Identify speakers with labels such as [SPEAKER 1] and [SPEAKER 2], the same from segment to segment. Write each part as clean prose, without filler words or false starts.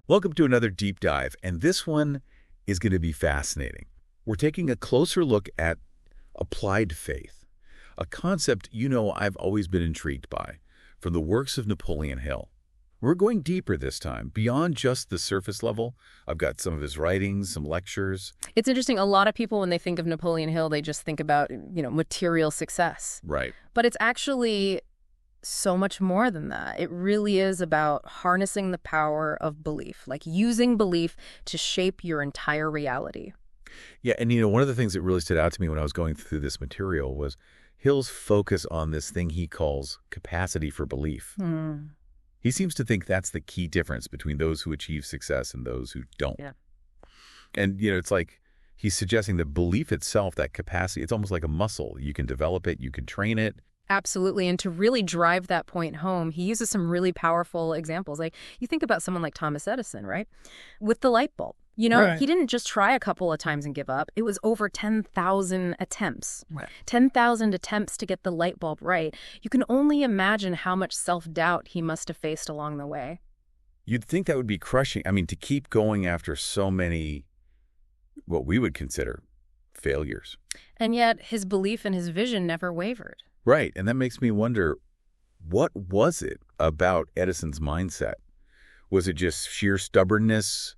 [SPEAKER 1] Welcome to another deep dive, and this one is going to be fascinating. We're taking a closer look at applied faith, a concept I've always been intrigued by, from the works of Napoleon Hill. We're going deeper this time, beyond just the surface level. I've got some of his writings, some lectures.
[SPEAKER 2] It's interesting. A lot of people, when they think of Napoleon Hill, they just think about, material success.
[SPEAKER 1] Right.
[SPEAKER 2] But it's actually so much more than that. It really is about harnessing the power of belief, like using belief to shape your entire reality.
[SPEAKER 1] Yeah, and one of the things that really stood out to me when I was going through this material was Hill's focus on this thing he calls capacity for belief. He seems to think that's the key difference between those who achieve success and those who don't.
[SPEAKER 2] Yeah.
[SPEAKER 1] And, it's like he's suggesting that belief itself, that capacity, it's almost like a muscle. You can develop it, you can train it.
[SPEAKER 2] Absolutely. And to really drive that point home, he uses some really powerful examples. Like, you think about someone like Thomas Edison, right? With the light bulb.
[SPEAKER 1] Right.
[SPEAKER 2] He didn't just try a couple of times and give up. It was over 10,000 attempts.
[SPEAKER 1] Right.
[SPEAKER 2] 10,000 attempts to get the light bulb right. You can only imagine how much self-doubt he must have faced along the way.
[SPEAKER 1] You'd think that would be crushing. I mean, to keep going after so many, what we would consider failures.
[SPEAKER 2] And yet his belief and his vision never wavered.
[SPEAKER 1] Right. And that makes me wonder, what was it about Edison's mindset? Was it just sheer stubbornness?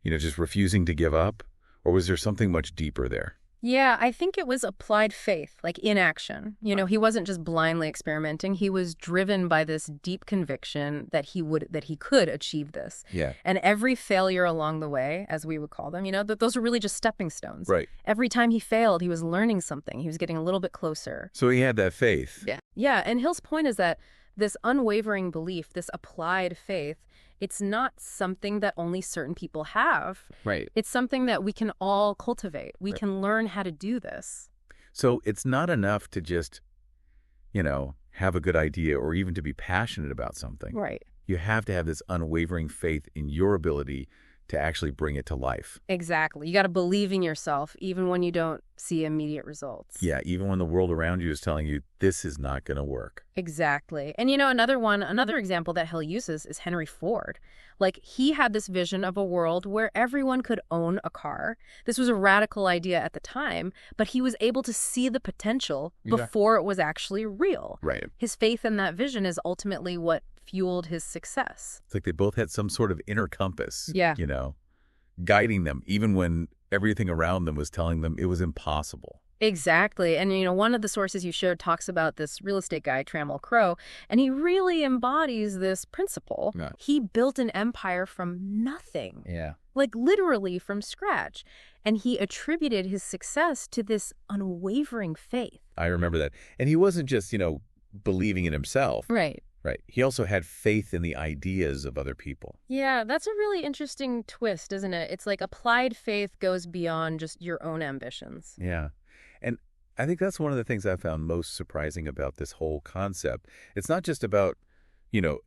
[SPEAKER 1] Just refusing to give up? Or was there something much deeper there?
[SPEAKER 2] Yeah, I think it was applied faith, like in action. He wasn't just blindly experimenting. He was driven by this deep conviction that he could achieve this.
[SPEAKER 1] Yeah.
[SPEAKER 2] And every failure along the way, as we would call them, those are really just stepping stones.
[SPEAKER 1] Right.
[SPEAKER 2] Every time he failed, he was learning something. He was getting a little bit closer.
[SPEAKER 1] So he had that faith.
[SPEAKER 2] Yeah. Yeah, and Hill's point is that this unwavering belief, this applied faith, it's not something that only certain people have.
[SPEAKER 1] Right.
[SPEAKER 2] It's something that we can all cultivate. We can learn how to do this.
[SPEAKER 1] So it's not enough to just, have a good idea or even to be passionate about something.
[SPEAKER 2] Right.
[SPEAKER 1] You have to have this unwavering faith in your ability to actually bring it to life.
[SPEAKER 2] Exactly. You got to believe in yourself, even when you don't see immediate results.
[SPEAKER 1] Yeah, even when the world around you is telling you this is not going to work.
[SPEAKER 2] Exactly. And another example that Hill uses is Henry Ford. Like, he had this vision of a world where everyone could own a car. This was a radical idea at the time, but he was able to see the potential before it was actually real.
[SPEAKER 1] Right.
[SPEAKER 2] His faith in that vision is ultimately what fueled his success.
[SPEAKER 1] It's like they both had some sort of inner compass,
[SPEAKER 2] Yeah.
[SPEAKER 1] Guiding them, even when everything around them was telling them it was impossible.
[SPEAKER 2] Exactly. And, one of the sources you showed talks about this real estate guy, Trammell Crow, and he really embodies this principle.
[SPEAKER 1] Yeah.
[SPEAKER 2] He built an empire from nothing.
[SPEAKER 1] Yeah.
[SPEAKER 2] Like literally from scratch. And he attributed his success to this unwavering faith.
[SPEAKER 1] I remember that. And he wasn't just, believing in himself.
[SPEAKER 2] Right.
[SPEAKER 1] Right. He also had faith in the ideas of other people.
[SPEAKER 2] Yeah, that's a really interesting twist, isn't it? It's like applied faith goes beyond just your own ambitions.
[SPEAKER 1] Yeah. And I think that's one of the things I found most surprising about this whole concept. It's not just about,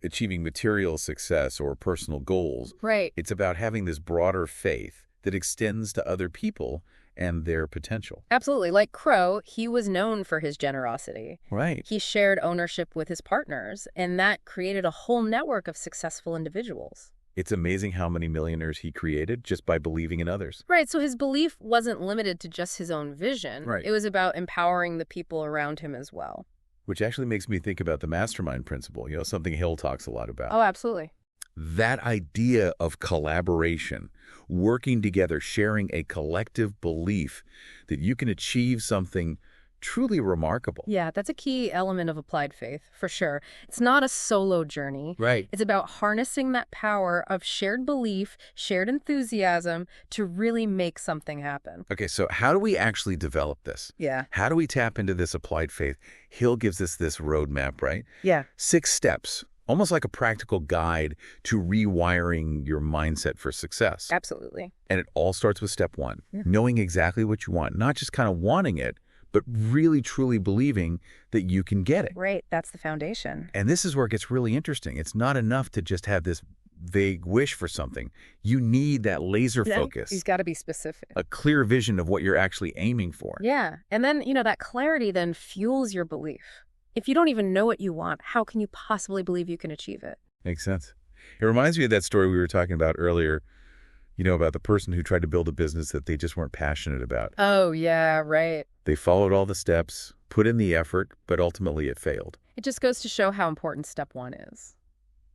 [SPEAKER 1] achieving material success or personal goals.
[SPEAKER 2] Right.
[SPEAKER 1] It's about having this broader faith that extends to other people and their potential.
[SPEAKER 2] Absolutely. Like Crow, he was known for his generosity.
[SPEAKER 1] Right.
[SPEAKER 2] He shared ownership with his partners, and that created a whole network of successful individuals.
[SPEAKER 1] It's amazing how many millionaires he created just by believing in others.
[SPEAKER 2] Right. So his belief wasn't limited to just his own vision.
[SPEAKER 1] Right.
[SPEAKER 2] It was about empowering the people around him as well.
[SPEAKER 1] Which actually makes me think about the mastermind principle, something Hill talks a lot about.
[SPEAKER 2] Oh, absolutely.
[SPEAKER 1] That idea of collaboration, working together, sharing a collective belief that you can achieve something truly remarkable.
[SPEAKER 2] Yeah, that's a key element of applied faith, for sure. It's not a solo journey.
[SPEAKER 1] Right.
[SPEAKER 2] It's about harnessing that power of shared belief, shared enthusiasm to really make something happen.
[SPEAKER 1] Okay, so how do we actually develop this?
[SPEAKER 2] Yeah.
[SPEAKER 1] How do we tap into this applied faith? Hill gives us this roadmap, right?
[SPEAKER 2] Yeah.
[SPEAKER 1] 6 steps. Almost like a practical guide to rewiring your mindset for success.
[SPEAKER 2] Absolutely.
[SPEAKER 1] And it all starts with step 1,
[SPEAKER 2] Yeah.
[SPEAKER 1] knowing exactly what you want, not just kind of wanting it, but really truly believing that you can get it.
[SPEAKER 2] Right. That's the foundation.
[SPEAKER 1] And this is where it gets really interesting. It's not enough to just have this vague wish for something. You need that laser focus.
[SPEAKER 2] He's got to be specific.
[SPEAKER 1] A clear vision of what you're actually aiming for.
[SPEAKER 2] Yeah. And then, that clarity then fuels your belief. If you don't even know what you want, how can you possibly believe you can achieve it?
[SPEAKER 1] Makes sense. It reminds me of that story we were talking about earlier, about the person who tried to build a business that they just weren't passionate about.
[SPEAKER 2] Oh, yeah, right.
[SPEAKER 1] They followed all the steps, put in the effort, but ultimately it failed.
[SPEAKER 2] It just goes to show how important step one is.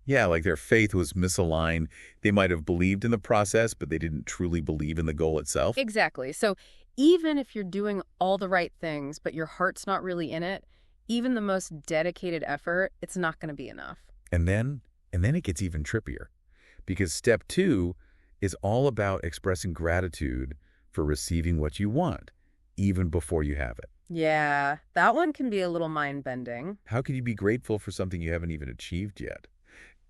[SPEAKER 1] Yeah, like their faith was misaligned. They might have believed in the process, but they didn't truly believe in the goal itself.
[SPEAKER 2] Exactly. So even if you're doing all the right things, but your heart's not really in it, even the most dedicated effort, it's not going to be enough.
[SPEAKER 1] And then it gets even trippier, because step 2 is all about expressing gratitude for receiving what you want, even before you have it.
[SPEAKER 2] Yeah, that one can be a little mind-bending.
[SPEAKER 1] How can you be grateful for something you haven't even achieved yet?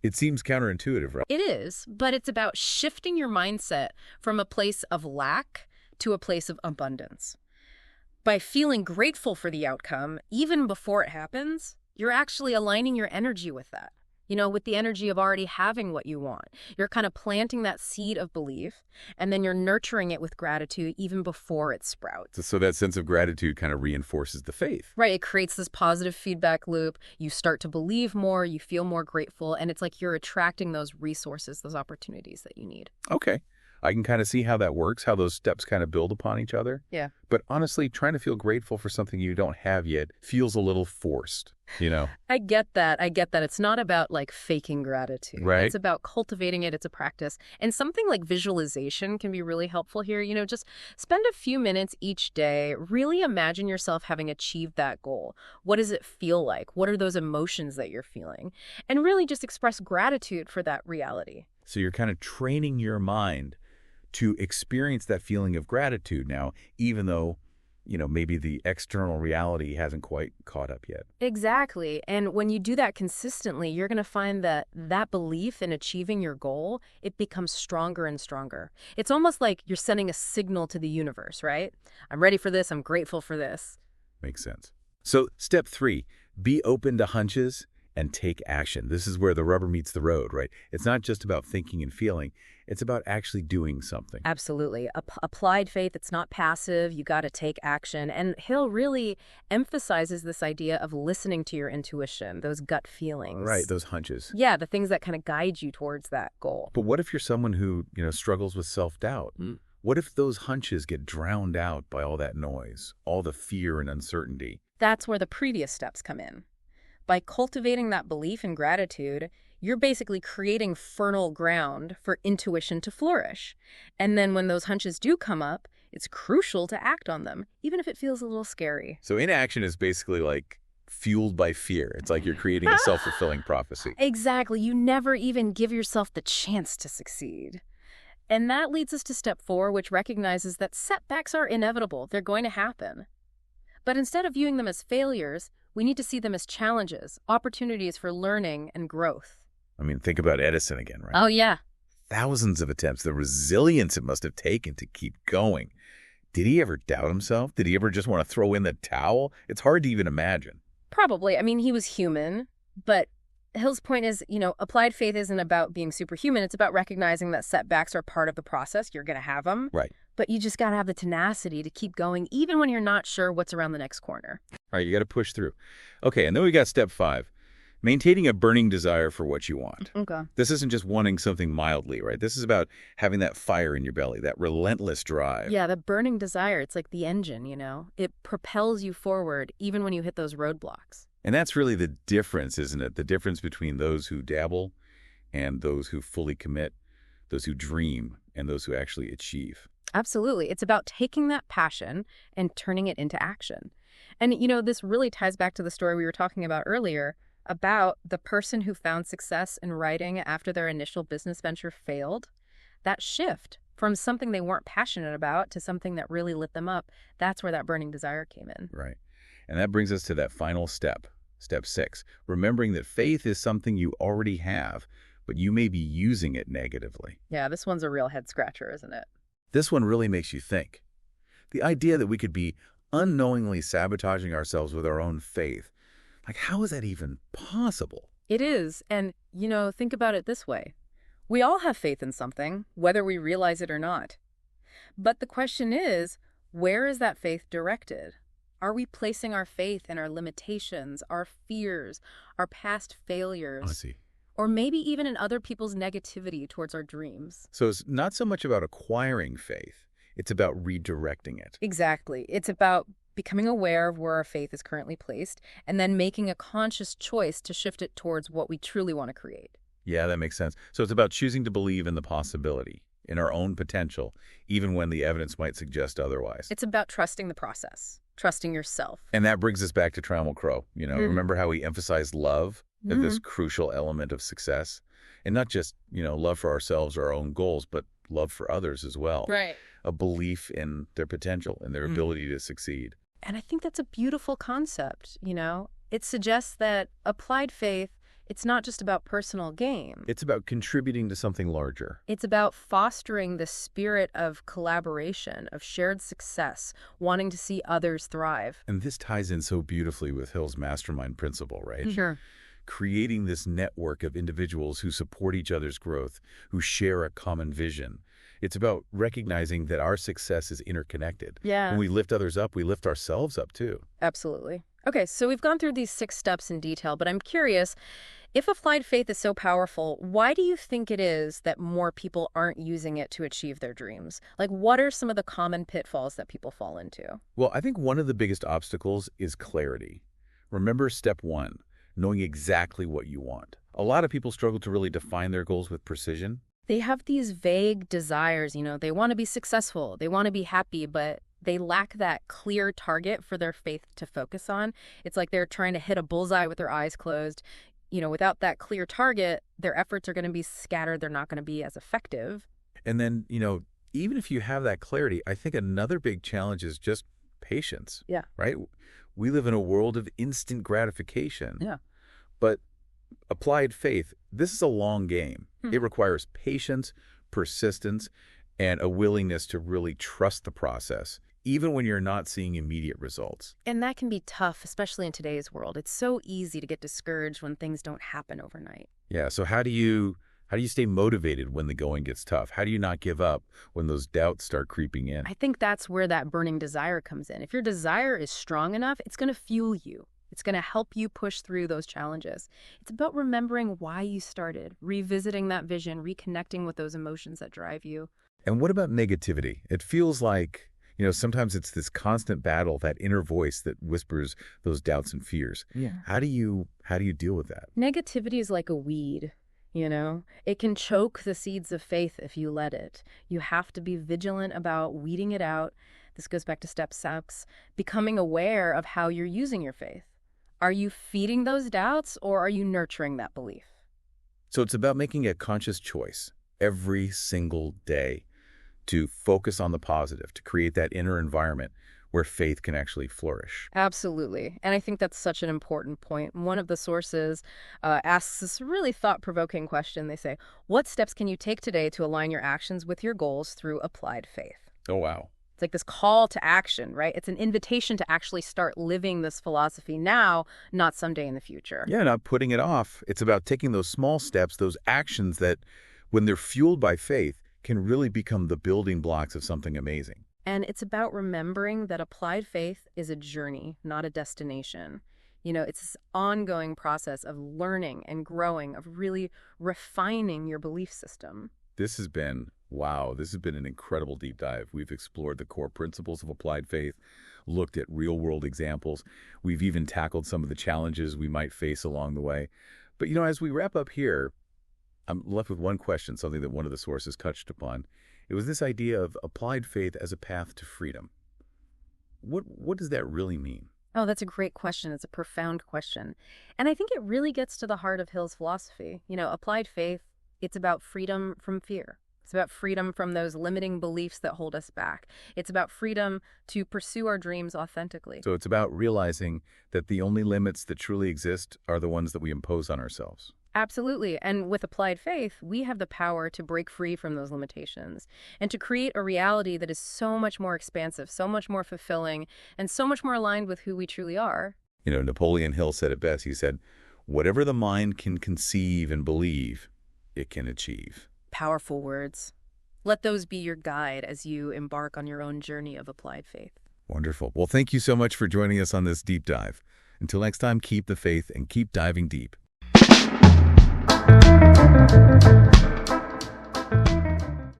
[SPEAKER 1] It seems counterintuitive, right?
[SPEAKER 2] It is, but it's about shifting your mindset from a place of lack to a place of abundance. By feeling grateful for the outcome, even before it happens, you're actually aligning your energy with that. With the energy of already having what you want. You're kind of planting that seed of belief, and then you're nurturing it with gratitude even before it sprouts.
[SPEAKER 1] So that sense of gratitude kind of reinforces the faith.
[SPEAKER 2] Right, it creates this positive feedback loop. You start to believe more, you feel more grateful, and it's like you're attracting those resources, those opportunities that you need.
[SPEAKER 1] Okay. I can kind of see how that works, how those steps kind of build upon each other.
[SPEAKER 2] Yeah.
[SPEAKER 1] But honestly, trying to feel grateful for something you don't have yet feels a little forced,
[SPEAKER 2] I get that. It's not about faking gratitude.
[SPEAKER 1] Right.
[SPEAKER 2] It's about cultivating it. It's a practice. And something like visualization can be really helpful here. Just spend a few minutes each day. Really imagine yourself having achieved that goal. What does it feel like? What are those emotions that you're feeling? And really just express gratitude for that reality.
[SPEAKER 1] So you're kind of training your mind to experience that feeling of gratitude now, even though, maybe the external reality hasn't quite caught up yet.
[SPEAKER 2] Exactly. And when you do that consistently, you're going to find that belief in achieving your goal, it becomes stronger and stronger. It's almost like you're sending a signal to the universe, right? I'm ready for this. I'm grateful for this.
[SPEAKER 1] Makes sense. So step 3, be open to hunches and take action. This is where the rubber meets the road, right? It's not just about thinking and feeling. It's about actually doing something.
[SPEAKER 2] Absolutely. Applied faith, it's not passive. You got to take action. And Hill really emphasizes this idea of listening to your intuition, those gut feelings.
[SPEAKER 1] Right, those hunches.
[SPEAKER 2] Yeah, the things that kind of guide you towards that goal.
[SPEAKER 1] But what if you're someone who, struggles with self-doubt? What if those hunches get drowned out by all that noise, all the fear and uncertainty?
[SPEAKER 2] That's where the previous steps come in. By cultivating that belief and gratitude, you're basically creating fertile ground for intuition to flourish. And then when those hunches do come up, it's crucial to act on them, even if it feels a little scary.
[SPEAKER 1] So inaction is basically like fueled by fear. It's like you're creating a self-fulfilling prophecy.
[SPEAKER 2] Exactly. You never even give yourself the chance to succeed. And that leads us to step 4, which recognizes that setbacks are inevitable. They're going to happen. But instead of viewing them as failures, we need to see them as challenges, opportunities for learning and growth.
[SPEAKER 1] I mean, think about Edison again, right?
[SPEAKER 2] Oh, yeah.
[SPEAKER 1] Thousands of attempts, the resilience it must have taken to keep going. Did he ever doubt himself? Did he ever just want to throw in the towel? It's hard to even imagine.
[SPEAKER 2] Probably. I mean, he was human, but Hill's point is, applied faith isn't about being superhuman. It's about recognizing that setbacks are part of the process. You're going to have them.
[SPEAKER 1] Right.
[SPEAKER 2] But you just got to have the tenacity to keep going, even when you're not sure what's around the next corner.
[SPEAKER 1] All right, you got to push through. Okay, and then we got step 5, maintaining a burning desire for what you want.
[SPEAKER 2] Okay.
[SPEAKER 1] This isn't just wanting something mildly, right? This is about having that fire in your belly, that relentless drive.
[SPEAKER 2] Yeah, the burning desire, it's like the engine, It propels you forward even when you hit those roadblocks.
[SPEAKER 1] And that's really the difference, isn't it? The difference between those who dabble and those who fully commit, those who dream and those who actually achieve.
[SPEAKER 2] Absolutely. It's about taking that passion and turning it into action. And, this really ties back to the story we were talking about earlier about the person who found success in writing after their initial business venture failed. That shift from something they weren't passionate about to something that really lit them up, that's where that burning desire came in.
[SPEAKER 1] Right. And that brings us to that final step, step 6, remembering that faith is something you already have, but you may be using it negatively.
[SPEAKER 2] Yeah, this one's a real head scratcher, isn't it?
[SPEAKER 1] This one really makes you think. The idea that we could be unknowingly sabotaging ourselves with our own faith, how is that even possible?
[SPEAKER 2] It is. And, think about it this way. We all have faith in something, whether we realize it or not. But the question is, where is that faith directed? Are we placing our faith in our limitations, our fears, our past failures?
[SPEAKER 1] I see.
[SPEAKER 2] or maybe even in other people's negativity towards our dreams.
[SPEAKER 1] So it's not so much about acquiring faith. It's about redirecting it.
[SPEAKER 2] Exactly. It's about becoming aware of where our faith is currently placed and then making a conscious choice to shift it towards what we truly want to create.
[SPEAKER 1] Yeah, that makes sense. So it's about choosing to believe in the possibility, in our own potential, even when the evidence might suggest otherwise.
[SPEAKER 2] It's about trusting the process, trusting yourself.
[SPEAKER 1] And that brings us back to Trammell Crow. Remember how he emphasized love as this crucial element of success? And not just, love for ourselves or our own goals, but love for others as well.
[SPEAKER 2] Right.
[SPEAKER 1] A belief in their potential and their ability to succeed.
[SPEAKER 2] And I think that's a beautiful concept, It suggests that applied faith, it's not just about personal gain.
[SPEAKER 1] It's about contributing to something larger.
[SPEAKER 2] It's about fostering the spirit of collaboration, of shared success, wanting to see others thrive.
[SPEAKER 1] And this ties in so beautifully with Hill's mastermind principle, right?
[SPEAKER 2] Sure.
[SPEAKER 1] Creating this network of individuals who support each other's growth, who share a common vision. It's about recognizing that our success is interconnected.
[SPEAKER 2] Yeah.
[SPEAKER 1] When we lift others up, we lift ourselves up too.
[SPEAKER 2] Absolutely. Okay, so we've gone through these 6 steps in detail, but I'm curious, if applied faith is so powerful, why do you think it is that more people aren't using it to achieve their dreams? Like, what are some of the common pitfalls that people fall into?
[SPEAKER 1] Well, I think one of the biggest obstacles is clarity. Remember step 1, knowing exactly what you want. A lot of people struggle to really define their goals with precision.
[SPEAKER 2] They have these vague desires, they want to be successful, they want to be happy, but they lack that clear target for their faith to focus on. It's like they're trying to hit a bullseye with their eyes closed. Without that clear target, their efforts are going to be scattered. They're not going to be as effective.
[SPEAKER 1] And then, even if you have that clarity, I think another big challenge is just patience.
[SPEAKER 2] Yeah.
[SPEAKER 1] Right? We live in a world of instant gratification.
[SPEAKER 2] Yeah.
[SPEAKER 1] But applied faith, this is a long game. It requires patience, persistence, and a willingness to really trust the process, even when you're not seeing immediate results.
[SPEAKER 2] And that can be tough, especially in today's world. It's so easy to get discouraged when things don't happen overnight.
[SPEAKER 1] Yeah, so how do you stay motivated when the going gets tough? How do you not give up when those doubts start creeping in?
[SPEAKER 2] I think that's where that burning desire comes in. If your desire is strong enough, it's going to fuel you. It's going to help you push through those challenges. It's about remembering why you started, revisiting that vision, reconnecting with those emotions that drive you.
[SPEAKER 1] And what about negativity? It feels like, sometimes it's this constant battle, that inner voice that whispers those doubts and fears.
[SPEAKER 2] Yeah.
[SPEAKER 1] How do you deal with that?
[SPEAKER 2] Negativity is like a weed, It can choke the seeds of faith if you let it. You have to be vigilant about weeding it out. This goes back to step 6, becoming aware of how you're using your faith. Are you feeding those doubts or are you nurturing that belief?
[SPEAKER 1] So it's about making a conscious choice every single day to focus on the positive, to create that inner environment where faith can actually flourish.
[SPEAKER 2] Absolutely. And I think that's such an important point. One of the sources asks this really thought-provoking question. They say, what steps can you take today to align your actions with your goals through applied faith?
[SPEAKER 1] Oh, wow.
[SPEAKER 2] It's like this call to action, right? It's an invitation to actually start living this philosophy now, not someday in the future.
[SPEAKER 1] Yeah, not putting it off. It's about taking those small steps, those actions that, when they're fueled by faith, can really become the building blocks of something amazing.
[SPEAKER 2] And it's about remembering that applied faith is a journey, not a destination. It's this ongoing process of learning and growing, of really refining your belief system.
[SPEAKER 1] This has been an incredible deep dive. We've explored the core principles of applied faith, looked at real-world examples. We've even tackled some of the challenges we might face along the way. But, as we wrap up here, I'm left with one question, something that one of the sources touched upon. It was this idea of applied faith as a path to freedom. What does that really mean?
[SPEAKER 2] Oh, that's a great question. It's a profound question. And I think it really gets to the heart of Hill's philosophy. Applied faith, it's about freedom from fear. It's about freedom from those limiting beliefs that hold us back. It's about freedom to pursue our dreams authentically.
[SPEAKER 1] So it's about realizing that the only limits that truly exist are the ones that we impose on ourselves.
[SPEAKER 2] Absolutely. And with applied faith, we have the power to break free from those limitations and to create a reality that is so much more expansive, so much more fulfilling, and so much more aligned with who we truly are.
[SPEAKER 1] Napoleon Hill said it best. He said, whatever the mind can conceive and believe, it can achieve.
[SPEAKER 2] Powerful words. Let those be your guide as you embark on your own journey of applied faith.
[SPEAKER 1] Wonderful. Well, thank you so much for joining us on this deep dive. Until next time, keep the faith and keep diving deep.